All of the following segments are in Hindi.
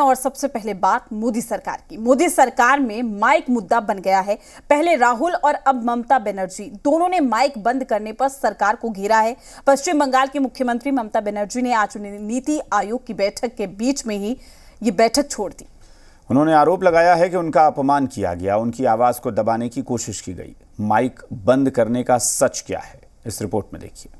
और सबसे पहले बात मोदी सरकार की। मोदी सरकार में माइक मुद्दा बन गया है। पहले राहुल और अब ममता बनर्जी दोनों ने माइक बंद करने पर सरकार को घेरा है। पश्चिम बंगाल की मुख्यमंत्री ममता बनर्जी ने आज नीति आयोग की बैठक के बीच में ही ये बैठक छोड़ दी। उन्होंने आरोप लगाया है कि उनका अपमान किया गया, उनकी आवाज को दबाने की कोशिश की गई। माइक बंद करने का सच क्या है, इस रिपोर्ट में देखिए।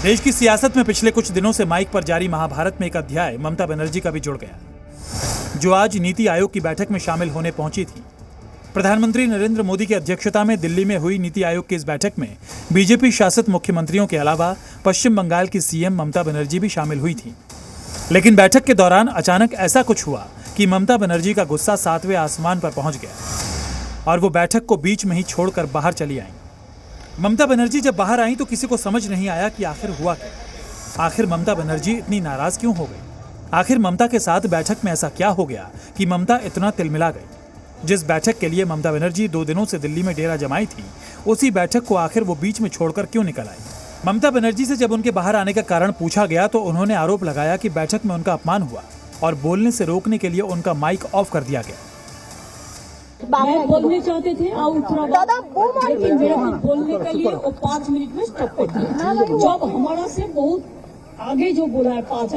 देश की सियासत में पिछले कुछ दिनों से माइक पर जारी महाभारत में एक अध्याय ममता बनर्जी का भी जुड़ गया, जो आज नीति आयोग की बैठक में शामिल होने पहुंची थी। प्रधानमंत्री नरेंद्र मोदी की अध्यक्षता में दिल्ली में हुई नीति आयोग की इस बैठक में बीजेपी शासित मुख्यमंत्रियों के अलावा पश्चिम बंगाल की सीएम ममता बनर्जी भी शामिल हुई थी। लेकिन बैठक के दौरान अचानक ऐसा कुछ हुआ कि ममता बनर्जी का गुस्सा 7वें आसमान पर पहुंच गया और वो बैठक को बीच में ही छोड़कर बाहर चली आईं। ममता बनर्जी जब बाहर आई तो किसी को समझ नहीं आया कि आखिर हुआ क्या। आखिर ममता बनर्जी इतनी नाराज क्यों हो गई? आखिर ममता के साथ बैठक में ऐसा क्या हो गया कि ममता इतना तिलमिला गई? जिस बैठक के लिए ममता बनर्जी 2 दिनों से दिल्ली में डेरा जमाई थी, उसी बैठक को आखिर वो बीच में छोड़कर क्यों निकल आई? ममता बनर्जी से जब उनके बाहर आने का कारण पूछा गया तो उन्होंने आरोप लगाया कि बैठक में उनका अपमान हुआ और बोलने से रोकने के लिए उनका माइक ऑफ कर दिया गया। मैं बोलने चाहते थे दादा, लेकिन मेरा बोलने के लिए वो 5 मिनट में स्टॉप कर दिया। जब हमारा से बहुत आगे जो बोला है 5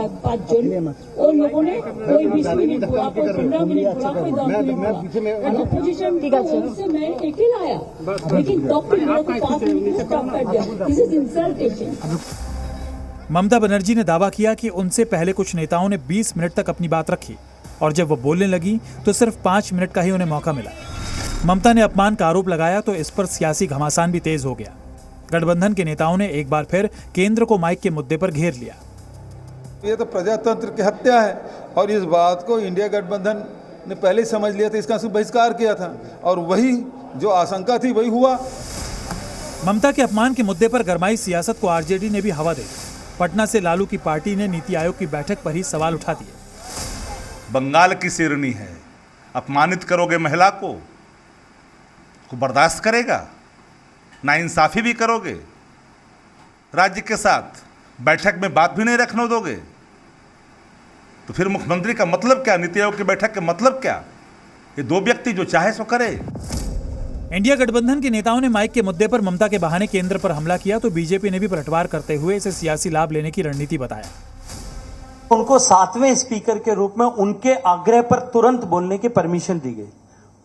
जन, और लोगों ने कोई 20 मिनट बोला, कोई 15 मिनट बोला, कोई 10 मिनट बोला। अपोजिशन से मैं अकेला आया, लेकिन डॉक्टर मेरे को 5 मिनट में स्टॉप कर दिया। This is insultation. Mamata Banerjee ने दावा किया कि उनसे पहले कुछ नेताओं ने 20 मिनट तक अपनी बात रखी और जब वो बोलने लगी तो सिर्फ 5 मिनट का ही उन्हें मौका मिला। ममता ने अपमान का आरोप लगाया तो इस पर सियासी घमासान भी तेज हो गया। गठबंधन के नेताओं ने एक बार फिर केंद्र को माइक के मुद्दे पर घेर लिया। ये तो प्रजातंत्र की हत्या है और इस बात को इंडिया गठबंधन ने पहले ही समझ लिया था, इसका बहिष्कार किया था और वही जो आशंका थी वही हुआ। ममता के अपमान के मुद्दे पर गरमाई सियासत को आरजेडी ने भी हवा दे दी। पटना से लालू की पार्टी ने नीति आयोग की बैठक पर ही सवाल उठा दिए। बंगाल की शेरनी है, अपमानित करोगे महिला को बर्दाश्त करेगा? नाइंसाफी भी करोगे? राज्य के साथ बैठक में बात भी नहीं रखने दोगे? तो फिर मुख्यमंत्री का मतलब क्या? नीति आयोग की बैठक का मतलब क्या? ये 2 व्यक्ति जो चाहे सो करे। इंडिया गठबंधन के नेताओं ने माइक के मुद्दे पर ममता के बहाने केंद्र पर हमला किया तो बीजेपी ने भी पलटवार करते हुए इसे सियासी लाभ लेने की रणनीति बताया। उनको 7वें स्पीकर के रूप में उनके आग्रह पर तुरंत बोलने की परमिशन दी गई।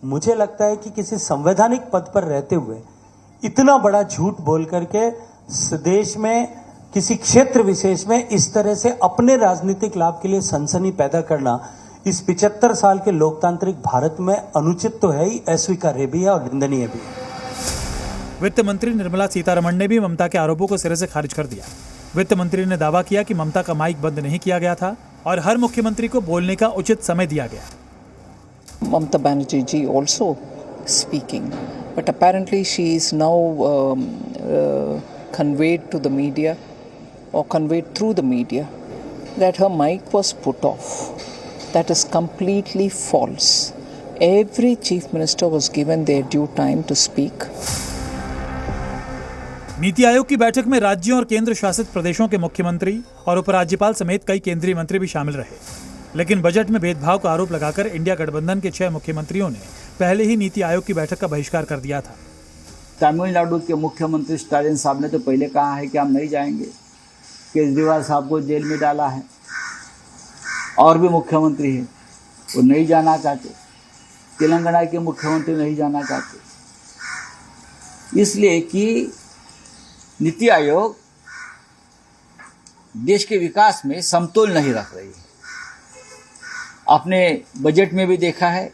मुझे लगता है कि किसी संवैधानिक पद पर रहते हुए इतना बड़ा झूठ बोल करके देश में किसी क्षेत्र विशेष में इस तरह से अपने राजनीतिक लाभ के लिए सनसनी पैदा करना इस 75 साल के लोकतांत्रिक भारत में अनुचित तो है ही, अस्वीकार्य भी है और निंदनीय भी है। वित्त मंत्री निर्मला सीतारमण ने भी ममता के आरोपों को सिरे से खारिज कर दिया। वित्त मंत्री ने दावा किया कि ममता का माइक बंद नहीं किया गया था और हर मुख्यमंत्री को बोलने का उचित समय दिया गया। Mamata Banerjee ji also speaking, but apparently she is now conveyed to the media or conveyed through the media that her mic was put off. That is completely false. Every chief minister was given their due time to speak. NITI Aayog की बैठक में राज्यों और केंद्र शासित प्रदेशों के मुख्यमंत्री और उपराज्यपाल समेत कई केंद्रीय मंत्री भी शामिल रहे। लेकिन बजट में भेदभाव का आरोप लगाकर इंडिया गठबंधन के 6 मुख्यमंत्रियों ने पहले ही नीति आयोग की बैठक का बहिष्कार कर दिया था। तमिलनाडु के मुख्यमंत्री स्टालिन साहब ने तो पहले कहा है कि हम नहीं जाएंगे। केजरीवाल साहब को जेल में डाला है। और भी मुख्यमंत्री हैं, वो नहीं जाना चाहते। तेलंगाना के मुख्यमंत्री नहीं जाना चाहते, इसलिए कि नीति आयोग देश के विकास में समतोल नहीं रख रही है। आपने बजट में भी देखा है